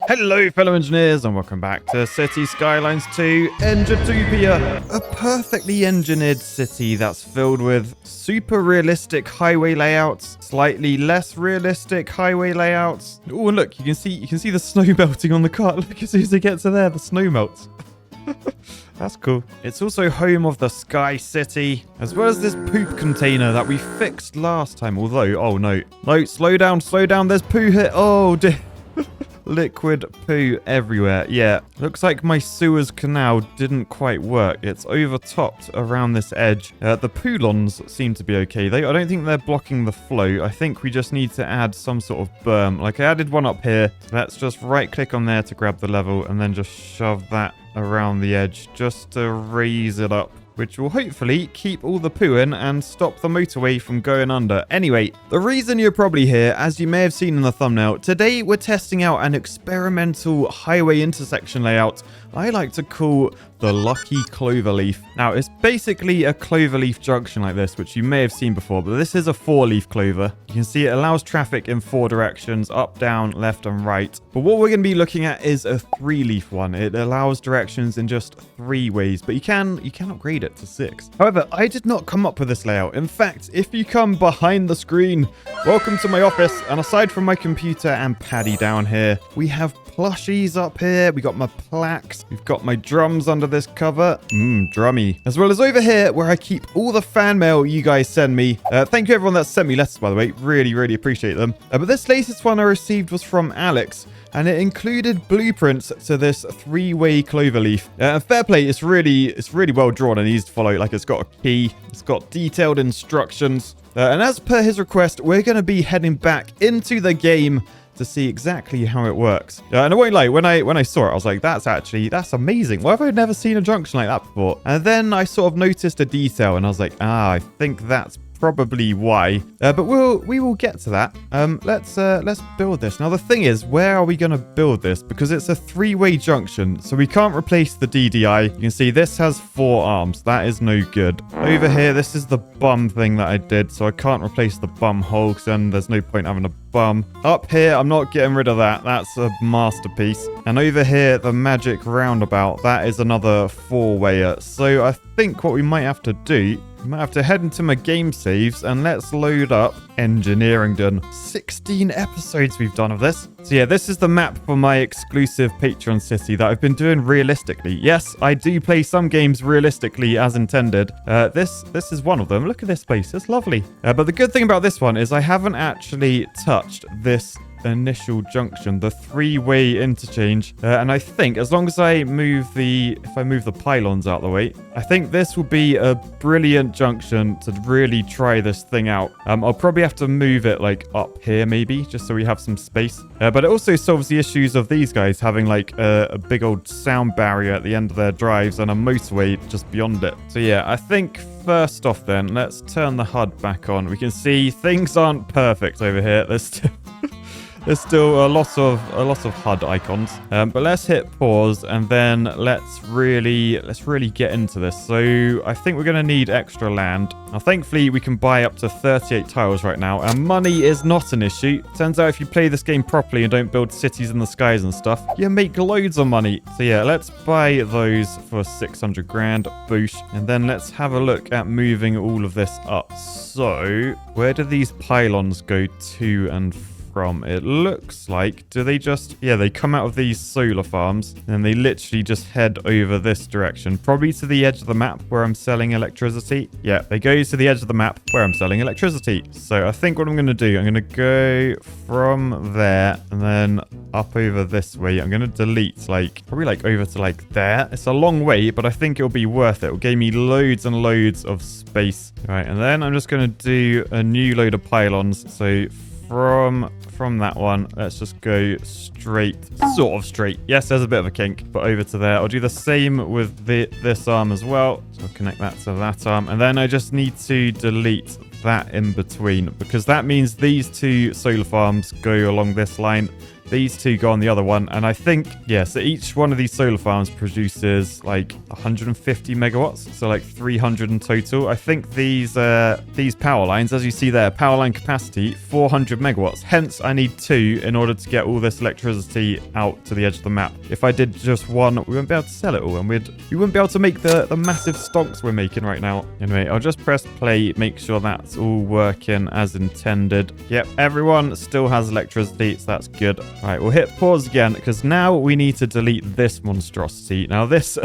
Hello fellow engineers and welcome back to Cities Skylines 2 Engineer, a perfectly engineered city that's filled with super realistic highway layouts, slightly less realistic highway layouts. Oh, and look, you can see the snow melting on the cart. Look, as soon as they get to there, the snow melts. That's cool. It's also home of the Sky City, as well as this poop container that we fixed last time. Although, oh no, slow down, there's poo here. Oh dear. Liquid poo everywhere. Yeah, looks like my sewers canal didn't quite work. It's overtopped around this edge. The poolons seem to be okay. I don't think they're blocking the flow. I think we just need to add some sort of berm. Like I added one up here. Let's just right click on there to grab the level and then just shove that around the edge just to raise it up, which will hopefully keep all the poo in and stop the motorway from going under. Anyway, the reason you're probably here, as you may have seen in the thumbnail, today we're testing out an experimental highway intersection layout I like to call the Lucky Cloverleaf. Now, it's basically a cloverleaf junction like this, which you may have seen before, but this is a 4-leaf clover. You can see it allows traffic in 4 directions, up, down, left, and right. But what we're going to be looking at is a 3-leaf one. It allows directions in just 3 ways, but you can upgrade it to 6. However, I did not come up with this layout. In fact, if you come behind the screen, welcome to my office. And aside from my computer and Paddy down here, we have plushies up here. We got my plaques. We've got my drums under this cover. Drummy. As well as over here where I keep all the fan mail you guys send me. Thank you everyone that sent me letters, by the way. Really appreciate them. But this latest one I received was from Alex, and it included blueprints to this 3-way cloverleaf. Fair play, it's really well drawn and easy to follow. Like, it's got a key, it's got detailed instructions. And as per his request, we're going to be heading back into the game to see exactly how it works. And I won't lie, when I saw it, I was like, that's amazing. Why have I never seen a junction like that before? And then I sort of noticed a detail and I was like, I think that's probably why. But we will get to that. Let's build this. Now the thing is, where are we going to build this? Because it's a 3-way junction, so we can't replace the DDI. You can see this has 4 arms. That is no good. Over here, this is the bum thing that I did, so I can't replace the bum hole, because then there's no point having a bum. Up here, I'm not getting rid of that. That's a masterpiece. And over here, the magic roundabout, that is another 4-wayer. So I think what we might have to do, I might have to head into my game saves and let's load up engineering done. 16 episodes we've done of this. So yeah, this is the map for my exclusive Patreon city that I've been doing realistically. Yes, I do play some games realistically as intended. This is one of them. Look at this place. It's lovely. But the good thing about this one is I haven't actually touched this initial junction, the 3-way interchange, and I think as long as I move the pylons out of the way, I think this will be a brilliant junction to really try this thing out. I'll probably have to move it like up here maybe, just so we have some space, but it also solves the issues of these guys having like a big old sound barrier at the end of their drives and a motorway just beyond it. So yeah, I think first off then, let's turn the HUD back on. We can see things aren't perfect over here. There's still a lot of HUD icons, but let's hit pause and then let's really get into this. So I think we're going to need extra land. Now, thankfully, we can buy up to 38 tiles right now, and money is not an issue. Turns out if you play this game properly and don't build cities in the skies and stuff, you make loads of money. So yeah, let's buy those for 600 grand, boosh, and then let's have a look at moving all of this up. So where do these pylons go to and from? It looks like, do they just, yeah, they come out of these solar farms and they literally just head over this direction, probably to the edge of the map where I'm selling electricity. Yeah, they go to the edge of the map where I'm selling electricity. So I think what I'm going to do, I'm going to go from there and then up over this way. I'm going to delete probably over to there. It's a long way, but I think it'll be worth it. It'll give me loads and loads of space. Right, and then I'm just going to do a new load of pylons. So from that one, let's just go straight, sort of straight. Yes, there's a bit of a kink, but over to there. I'll do the same with this arm as well. So I'll connect that to that arm. And then I just need to delete that in between, because that means these 2 solar farms go along this line. These two go on the other one. And I think, yeah, so each one of these solar farms produces like 150 megawatts. So like 300 in total. I think these power lines, as you see there, power line capacity, 400 megawatts. Hence, I need 2 in order to get all this electricity out to the edge of the map. If I did just 1, we wouldn't be able to sell it all, and we wouldn't be able to make the massive stonks we're making right now. Anyway, I'll just press play, make sure that's all working as intended. Yep, everyone still has electricity, so that's good. All right, we'll hit pause again, because now we need to delete this monstrosity. Now this...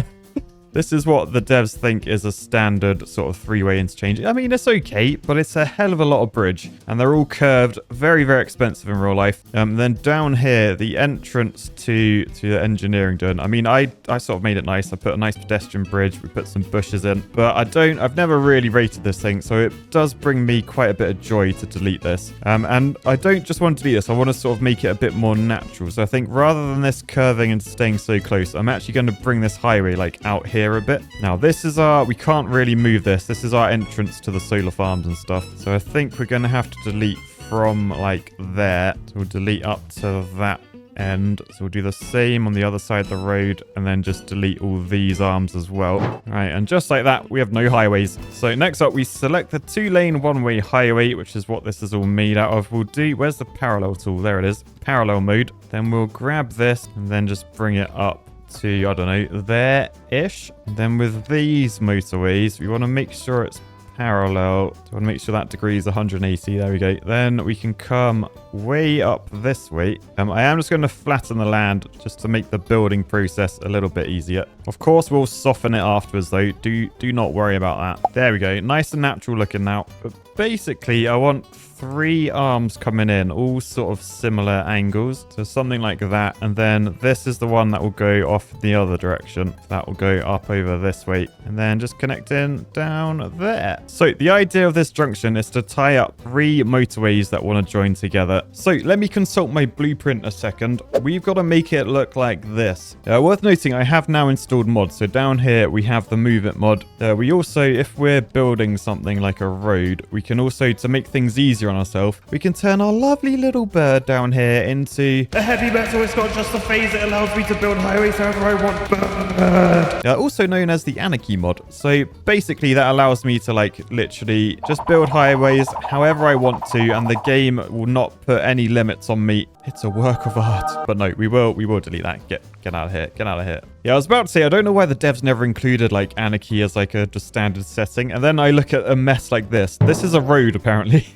This is what the devs think is a standard sort of 3-way interchange. I mean, it's okay, but it's a hell of a lot of bridge. And they're all curved, very, very expensive in real life. Then down here, the entrance to the engineering done. I mean, I sort of made it nice. I put a nice pedestrian bridge. We put some bushes in. But I've never really rated this thing. So it does bring me quite a bit of joy to delete this. And I don't just want to delete this. I want to sort of make it a bit more natural. So I think rather than this curving and staying so close, I'm actually going to bring this highway like out here a bit. Now this is we can't really move this. This is our entrance to the solar farms and stuff. So I think we're going to have to delete from like there. So we'll delete up to that end. So we'll do the same on the other side of the road and then just delete all these arms as well. All right, and just like that, we have no highways. So next up, we select the 2-lane one-way highway, which is what this is all made out of. We'll do, where's the parallel tool? There it is, parallel mode. Then we'll grab this and then just bring it up to, I don't know, there-ish. Then with these motorways, we want to make sure it's parallel. So I want to make sure that degree is 180. There we go. Then we can come way up this way. I am just going to flatten the land just to make the building process a little bit easier. Of course, we'll soften it afterwards, though. Do not worry about that. There we go. Nice and natural looking now. But basically, I want 3 arms coming in, all sort of similar angles. So something like that. And then this is the one that will go off the other direction. That will go up over this way. And then just connecting down there. So the idea of this junction is to tie up 3 motorways that want to join together. So let me consult my blueprint a second. We've got to make it look like this. Worth noting, I have now installed mods. So down here, we have the Move It mod. We also, if we're building something like a road, we can also, to make things easier on ourselves, we can turn our lovely little bird down here into a heavy metal. It's got just a phase that allows me to build highways however I want. Also known as the Anarchy mod. So basically that allows me to like literally just build highways however I want to, and the game will not put any limits on me. It's a work of art. But no, we will delete that. Get out of here. Get out of here. Yeah, I was about to say, I don't know why the devs never included like Anarchy as like a just standard setting. And then I look at a mess like this. This is a road, apparently.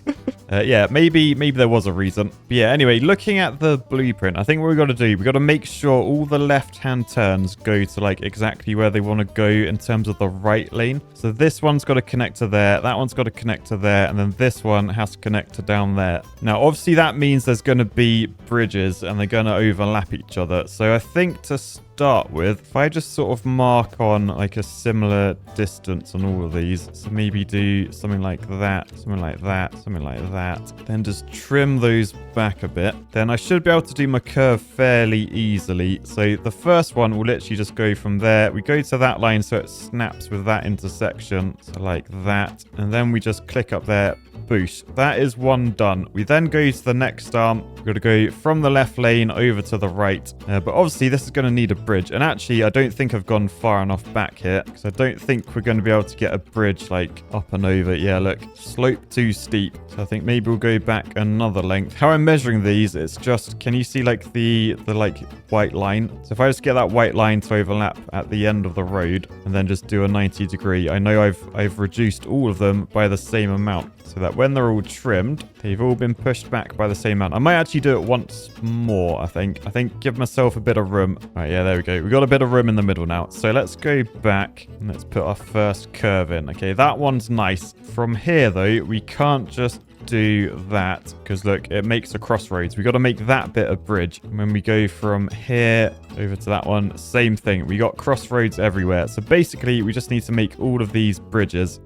Yeah, maybe there was a reason. But yeah, anyway, looking at the blueprint, I think what we've got to do, we've got to make sure all the left-hand turns go to like exactly where they want to go in terms of the right lane. So this one's got to connect to there, that one's got to connect to there, and then this one has to connect to down there. Now, obviously that means there's going to be bridges and they're going to overlap each other. So I think to start with, if I just sort of mark on like a similar distance on all of these, so maybe do something like that, something like that, something like that, then just trim those back a bit, then I should be able to do my curve fairly easily. So the first one will literally just go from there, we go to that line so it snaps with that intersection, so like that, and then we just click up there. Boosh. That is one done. We then go to the next arm. We've got to go from the left lane over to the right. But obviously this is going to need a bridge. And actually, I don't think I've gone far enough back here, because I don't think we're going to be able to get a bridge like up and over. Yeah, look, slope too steep. So I think maybe we'll go back another length. How I'm measuring these, it's just, can you see like the like white line? So if I just get that white line to overlap at the end of the road and then just do a 90 degree, I know I've reduced all of them by the same amount, so that when they're all trimmed, they've all been pushed back by the same amount. I might actually do it once more, I think. Give myself a bit of room. All right, yeah, there we go. We've got a bit of room in the middle now. So let's go back and let's put our first curve in. Okay, that one's nice. From here, though, we can't just do that, because look, it makes a crossroads. We got to make that bit a bridge. And when we go from here over to that one, same thing. We got crossroads everywhere. So basically, we just need to make all of these bridges.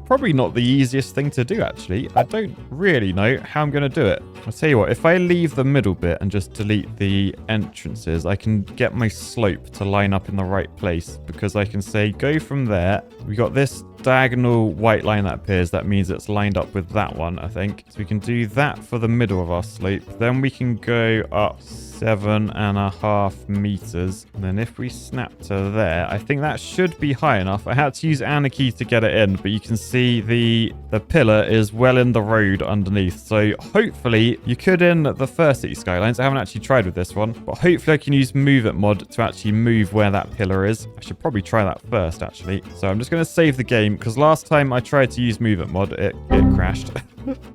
Probably not the easiest thing to do, actually. I don't really know how I'm going to do it. I'll tell you what, if I leave the middle bit and just delete the entrances, I can get my slope to line up in the right place, because I can say go from there. We got this diagonal white line that appears. That means it's lined up with that one, I think. So we can do that for the middle of our slope. Then we can go up 7.5 meters. And then if we snap to there, I think that should be high enough. I had to use Anarchy to get it in, but you can see the pillar is well in the road underneath. So hopefully you could in the first City Skylines. I haven't actually tried with this one, but hopefully I can use Move It mod to actually move where that pillar is. I should probably try that first, actually. So I'm just going to save the game because last time I tried to use Move It mod, it crashed.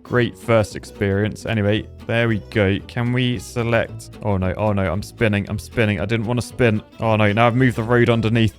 Great first experience. Anyway, there we go. Can we select? Oh no, I'm spinning. I didn't want to spin. Oh no, now I've moved the road underneath.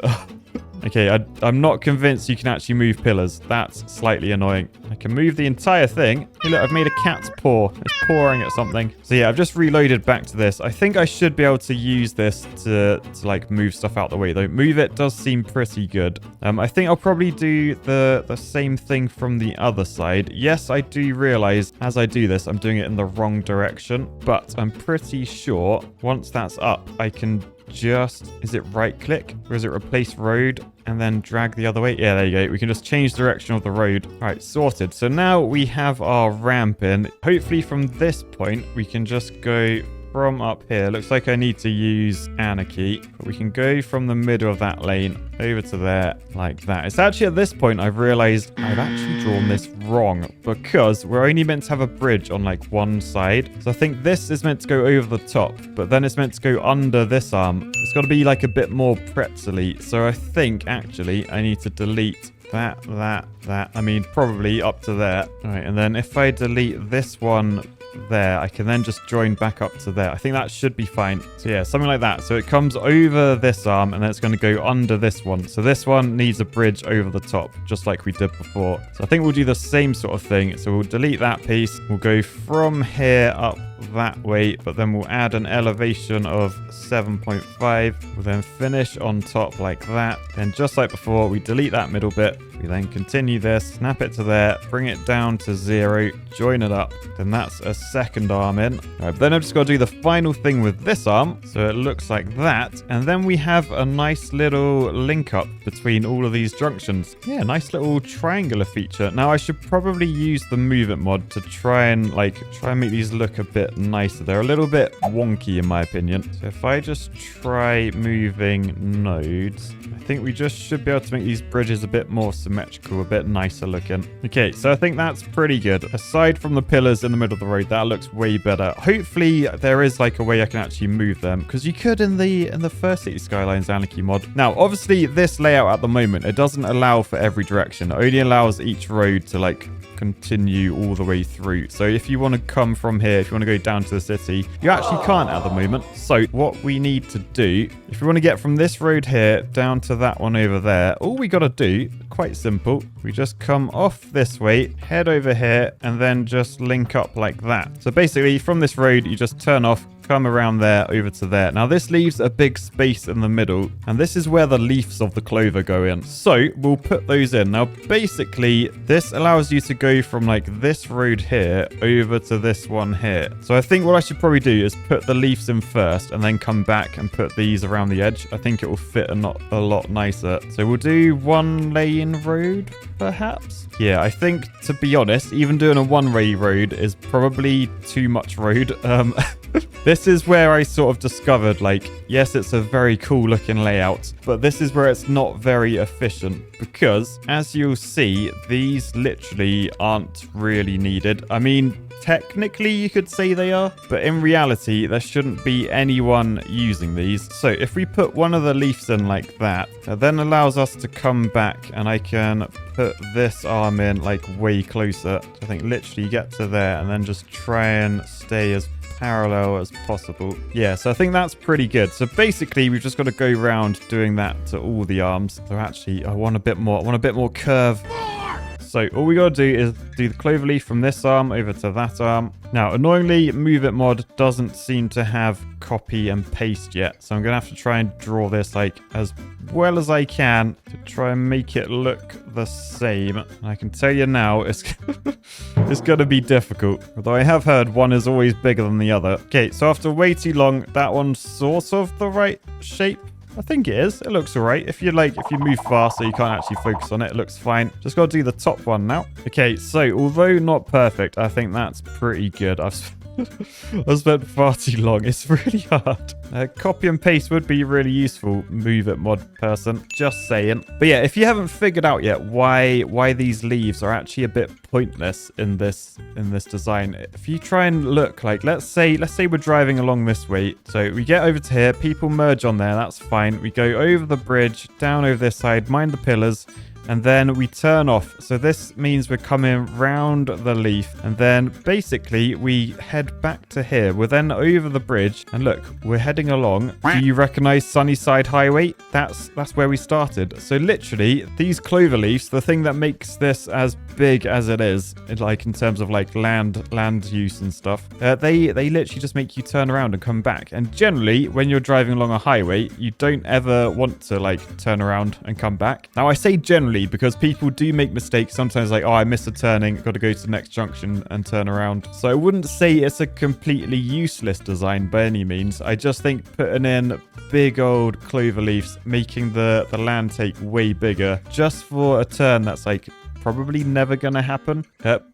Okay, I'm not convinced you can actually move pillars. That's slightly annoying. I can move the entire thing. Hey, look, I've made a cat's paw. It's pawing at something. So yeah, I've just reloaded back to this. I think I should be able to use this to like move stuff out the way, though. Move it does seem pretty good. I think I'll probably do the same thing from the other side. Yes, I do realize as I do this, I'm doing it in the wrong direction, but I'm pretty sure once that's up, I can just, is it right click or is it replace road and then drag the other way? Yeah, there you go. We can just change direction of the road. All right, sorted. So now we have our ramp in. Hopefully from this point, we can just go from up here. Looks like I need to use Anarchy, but we can go from the middle of that lane over to there like that. It's actually at this point I've realized I've actually drawn this wrong because we're only meant to have a bridge on like one side. So I think this is meant to go over the top, but then it's meant to go under this arm. It's got to be like a bit more pretzel-y. So I think actually I need to delete that. I mean, probably up to there. All right, and then if I delete this one there, I can then just join back up to there. I think that should be fine. So yeah, something like that. So it comes over this arm and then it's going to go under this one. So this one needs a bridge over the top, just like we did before. So I think we'll do the same sort of thing. So we'll delete that piece. We'll go from here up that way, but then we'll add an elevation of 7.5. We'll then finish on top like that. And just like before, we delete that middle bit. We then continue this, snap it to there, bring it down to 0, join it up. Then that's a second arm in. All right, then I've just got to do the final thing with this arm. So it looks like that. And then we have a nice little link up between all of these junctions. Yeah, nice little triangular feature. Now I should probably use the Move It mod to try and make these look a bit nicer. They're a little bit wonky in my opinion. So if I just try moving nodes, I think we just should be able to make these bridges a bit more symmetrical, a bit nicer looking. Okay, so I think that's pretty good. Aside from the pillars in the middle of the road, that looks way better. Hopefully there is like a way I can actually move them, because you could in the first City Skylines Anarchy mod. Now, obviously this layout at the moment, it doesn't allow for every direction. It only allows each road to like continue all the way through. So if you want to come from here, if you want to go down to the city, you actually can't at the moment. So what we need to do, if we want to get from this road here down to that one over there, all we got to do, quite simple, we just come off this way, head over here, and then just link up like that. So basically from this road, you just turn off, come around there over to there. Now this leaves a big space in the middle, and this is where the leaves of the clover go in. So we'll put those in. Now basically this allows you to go from like this road here over to this one here. So I think what I should probably do is put the leaves in first and then come back and put these around the edge. I think it will fit a lot nicer. So we'll do one lane road perhaps. Yeah, I think to be honest, even doing a one-way road is probably too much road. This is where I sort of discovered, like, yes, it's a very cool looking layout, but this is where it's not very efficient because, as you'll see, these literally aren't really needed. I mean, technically you could say they are, but in reality, there shouldn't be anyone using these. So if we put one of the leaves in like that, it then allows us to come back and I can put this arm in like way closer. So I think literally you get to there and then just try and stay as parallel as possible. Yeah, so I think that's pretty good. So basically we've just got to go around doing that to all the arms. So actually I want a bit more curve. So all we got to do is do the clover leaf from this arm over to that arm. Now, annoyingly, Move It mod doesn't seem to have copy and paste yet. So I'm going to have to try and draw this like as well as I can to try and make it look the same. And I can tell you now, it's going to be difficult. Although I have heard one is always bigger than the other. Okay, so after way too long, that one's sort of the right shape. I think it is. It looks all right. If you move fast so you can't actually focus on it, it looks fine. Just got to do the top one now. Okay, so although not perfect, I think that's pretty good. I've I spent far too long. It's really hard. Copy and paste would be really useful. Move it, mod person. Just saying. But yeah, if you haven't figured out yet why these leaves are actually a bit pointless in this design, if you try and look like, let's say we're driving along this way. So we get over to here. People merge on there. That's fine. We go over the bridge, down over this side, mind the pillars. And then we turn off. So this means we're coming round the leaf. And then basically we head back to here. We're then over the bridge. And look, we're heading along. Do you recognize Sunnyside Highway? That's where we started. So literally, these clover leaves, the thing that makes this as big as it is, like in terms of like land use and stuff, they literally just make you turn around and come back. And generally, when you're driving along a highway, you don't ever want to like turn around and come back. Now, I say generally, because people do make mistakes sometimes, like, oh, I missed a turning, got to go to the next junction and turn around. So I wouldn't say it's a completely useless design by any means. I just think putting in big old clover leaves, making the land take way bigger just for a turn that's like probably never gonna happen.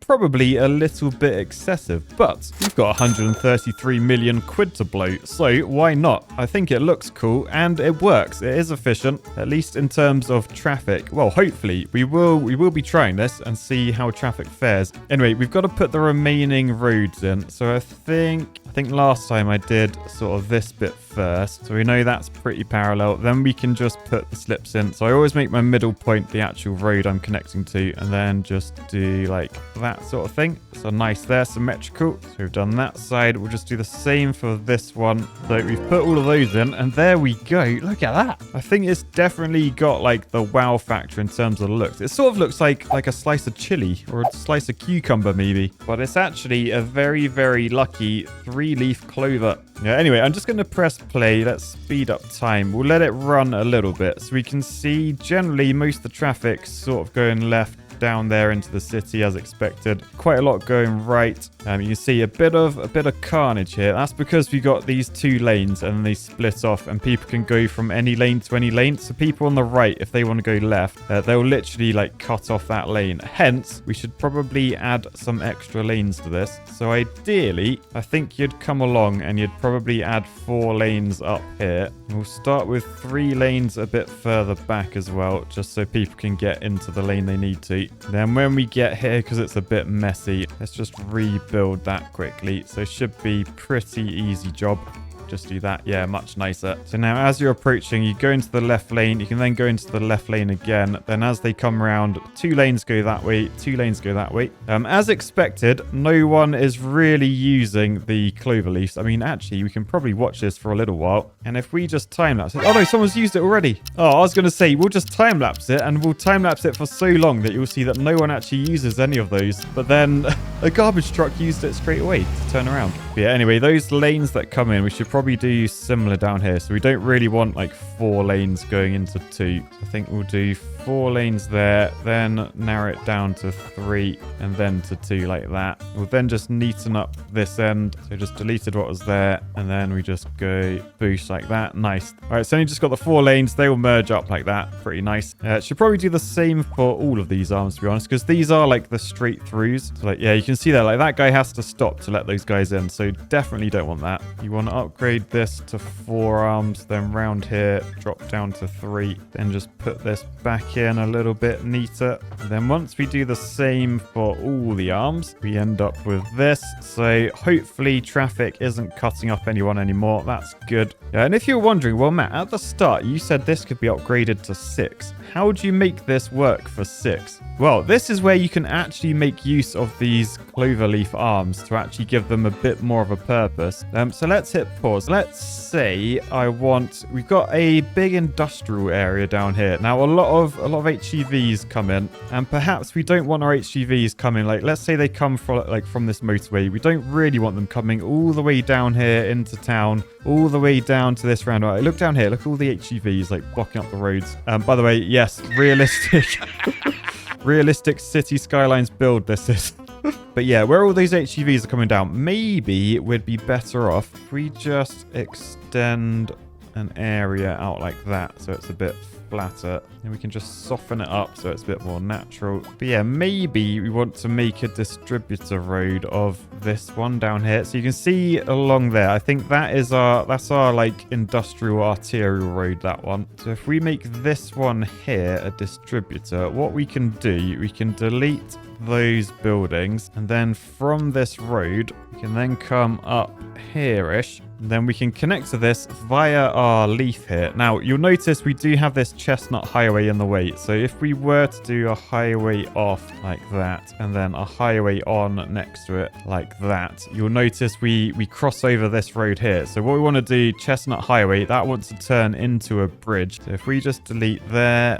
Probably a little bit excessive, but we've got 133 million quid to blow, so why not? I think it looks cool and it works. It is efficient, at least in terms of traffic. Well, hopefully we will be trying this and see how traffic fares. Anyway, we've got to put the remaining roads in. So I think last time I did sort of this bit first, so we know that's pretty parallel. Then we can just put the slips in. So I always make my middle point the actual road I'm connecting to, and then just do like that sort of thing. So nice there, symmetrical. So we've done that side. We'll just do the same for this one. So we've put all of those in, and there we go. Look at that. I think it's definitely got like the wow factor in terms of the looks. It sort of looks like a slice of chili or a slice of cucumber maybe, but it's actually a very, very lucky 3-leaf clover. Yeah, anyway, I'm just going to press play. Let's speed up time. We'll let it run a little bit so we can see generally most of the traffic sort of going left down there into the city as expected. Quite a lot going right. You can see a bit of carnage here. That's because we got these 2 lanes and they split off and people can go from any lane to any lane. So people on the right, if they want to go left, they'll literally like cut off that lane. Hence, we should probably add some extra lanes to this. So ideally, I think you'd come along and you'd probably add 4 lanes up here. And we'll start with 3 lanes a bit further back as well, just so people can get into the lane they need to. Then when we get here, because it's a bit messy, let's just rebuild that quickly. So it should be pretty easy job. Just do that. Yeah, much nicer. So now as you're approaching, you go into the left lane. You can then go into the left lane again. Then as they come around, 2 lanes go that way, 2 lanes go that way. As expected, no one is really using the clover leaves. I mean, actually, we can probably watch this for a little while. And if we just time-lapse it... Oh, no, someone's used it already. Oh, I was going to say, we'll just time-lapse it, and we'll time-lapse it for so long that you'll see that no one actually uses any of those. But then a garbage truck used it straight away to turn around. But yeah, anyway, those lanes that come in, we should probably do similar down here. So we don't really want like 4 lanes going into 2. I think we'll do 4 lanes there, then narrow it down to 3 and then to 2 like that. We'll then just neaten up this end. So just deleted what was there and then we just go boost like that. Nice. All right, so you just got the 4 lanes. They will merge up like that. Pretty nice. Should probably do the same for all of these arms, to be honest, because these are like the straight throughs. So like, yeah, you can see that like that guy has to stop to let those guys in. So definitely don't want that. You want to upgrade this to 4 arms, then round here, drop down to 3, then just put this back in a little bit neater. And then once we do the same for all the arms, we end up with this. So hopefully traffic isn't cutting up anyone anymore. That's good. Yeah, and if you're wondering, well, Matt, at the start, you said this could be upgraded to 6. How do you make this work for 6? Well, this is where you can actually make use of these cloverleaf arms to actually give them a bit more of a purpose. So let's hit pause. Let's say we've got a big industrial area down here. Now, a lot of HGVs come in, and perhaps we don't want our HGVs coming, like, let's say they come from this motorway. We don't really want them coming all the way down here into town, all the way down to this roundabout. Look down here. Look at all the HGVs like blocking up the roads. By the way, yes, realistic. Realistic City Skylines build this is. But yeah, where all those HGVs are coming down, maybe we'd be better off if we just extend an area out like that, so it's a bit flatter, and we can just soften it up so it's a bit more natural. But yeah, maybe we want to make a distributor road of this one down here. So you can see along there, I think that's our like industrial arterial road, that one. So if we make this one here a distributor, what we can do, we can delete those buildings, and then from this road we can then come up here-ish, and then we can connect to this via our leaf here. Now you'll notice we do have this chestnut highway in the way, so if we were to do a highway off like that and then a highway on next to it like that, you'll notice we cross over this road here. So what we want to do, chestnut highway, that wants to turn into a bridge. So if we just delete there,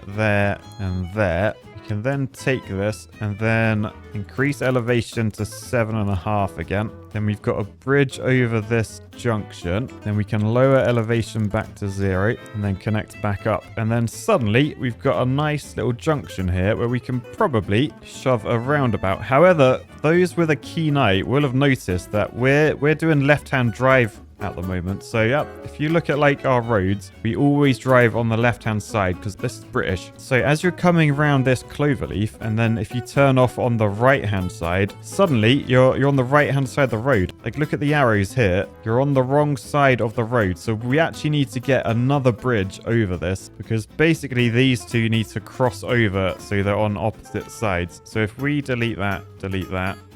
and there, can then take this and then increase elevation to 7.5 again. Then we've got a bridge over this junction. Then we can lower elevation back to 0 and then connect back up. And then suddenly we've got a nice little junction here where we can probably shove a roundabout. However, those with a keen eye will have noticed that we're doing left-hand drive at the moment. So yeah, if you look at like our roads, we always drive on the left hand side because this is British. So as you're coming around this cloverleaf, and then if you turn off on the right hand side, suddenly you're on the right hand side of the road. Like look at the arrows here, you're on the wrong side of the road. So we actually need to get another bridge over this, because basically these two need to cross over so they're on opposite sides. So if we delete that,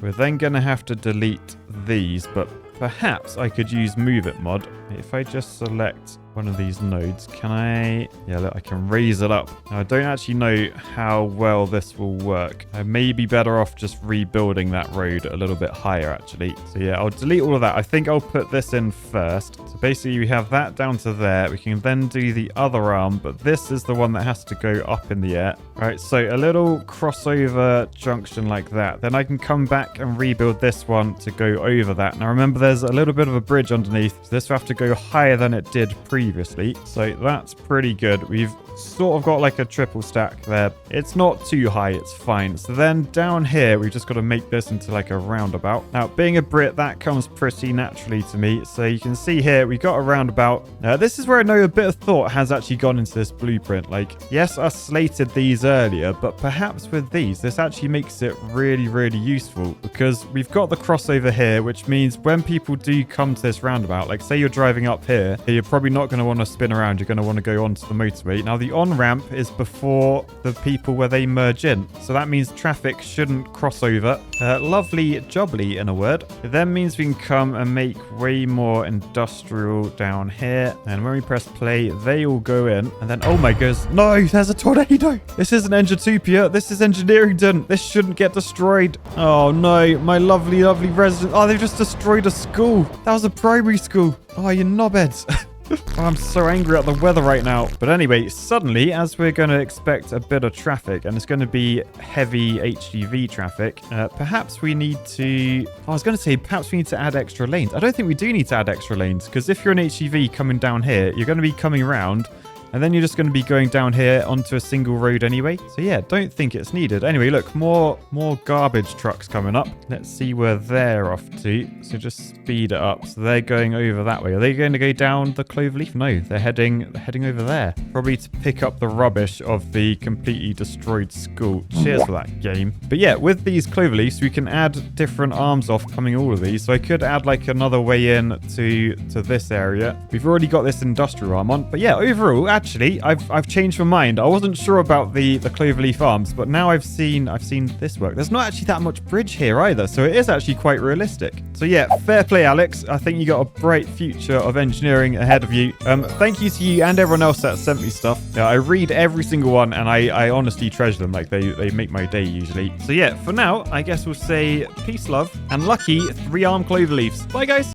we're then going to have to delete these, but perhaps I could use Move It mod. If I just select one of these nodes, can I... Yeah, look, I can raise it up. Now, I don't actually know how well this will work. I may be better off just rebuilding that road a little bit higher, actually. So yeah, I'll delete all of that. I think I'll put this in first. So basically, we have that down to there. We can then do the other arm, but this is the one that has to go up in the air. All right, so a little crossover junction like that. Then I can come back and rebuild this one to go over that. Now, remember, there's a little bit of a bridge underneath, so this will have to go higher than it did previously. So that's pretty good. We've sort of got like a triple stack there. It's not too high, it's fine. So then down here, we've just got to make this into like a roundabout. Now, being a Brit, that comes pretty naturally to me. So you can see here, we got a roundabout. This is where I know a bit of thought has actually gone into this blueprint. Like, yes, I slated these earlier, but perhaps with these, this actually makes it really, really useful, because we've got the crossover here, which means when people do come to this roundabout, like say you're driving up here, you're probably not going to want to spin around. You're going to want to go onto the motorway. Now, the on-ramp is before the people where they merge in. So that means traffic shouldn't cross over. Lovely jubbly, in a word. It then means we can come and make way more industrial down here. And when we press play, they all go in. And then, oh my goodness, no, there's a tornado. This isn't Engineering. This is Engineerington. This shouldn't get destroyed. Oh no, my lovely, lovely residents. Oh, they've just destroyed a school. That was a primary school. Oh, you knobheads. Oh, I'm so angry at the weather right now. But anyway, suddenly, as we're going to expect a bit of traffic, and it's going to be heavy HGV traffic, perhaps we need to... I was going to say, perhaps we need to add extra lanes. I don't think we do need to add extra lanes, because if you're an HGV coming down here, you're going to be coming around, and then you're just going to be going down here onto a single road anyway. So yeah, don't think it's needed. Anyway, look, more garbage trucks coming up. Let's see where they're off to. So just speed it up. So they're going over that way. Are they going to go down the cloverleaf? No, they're heading over there. Probably to pick up the rubbish of the completely destroyed school. Cheers for that game. But yeah, with these cloverleafs, we can add different arms off coming all of these. So I could add like another way in to this area. We've already got this industrial arm on. But yeah, overall, actually, I've changed my mind. I wasn't sure about the cloverleaf arms, but now I've seen this work. There's not actually that much bridge here either, so it is actually quite realistic. So yeah, fair play, Alex. I think you got a bright future of engineering ahead of you. Thank you to you and everyone else that sent me stuff. I read every single one, and I honestly treasure them. Like they make my day usually. So yeah, for now, I guess we'll say peace, love, and lucky 3-arm cloverleafs. Bye, guys.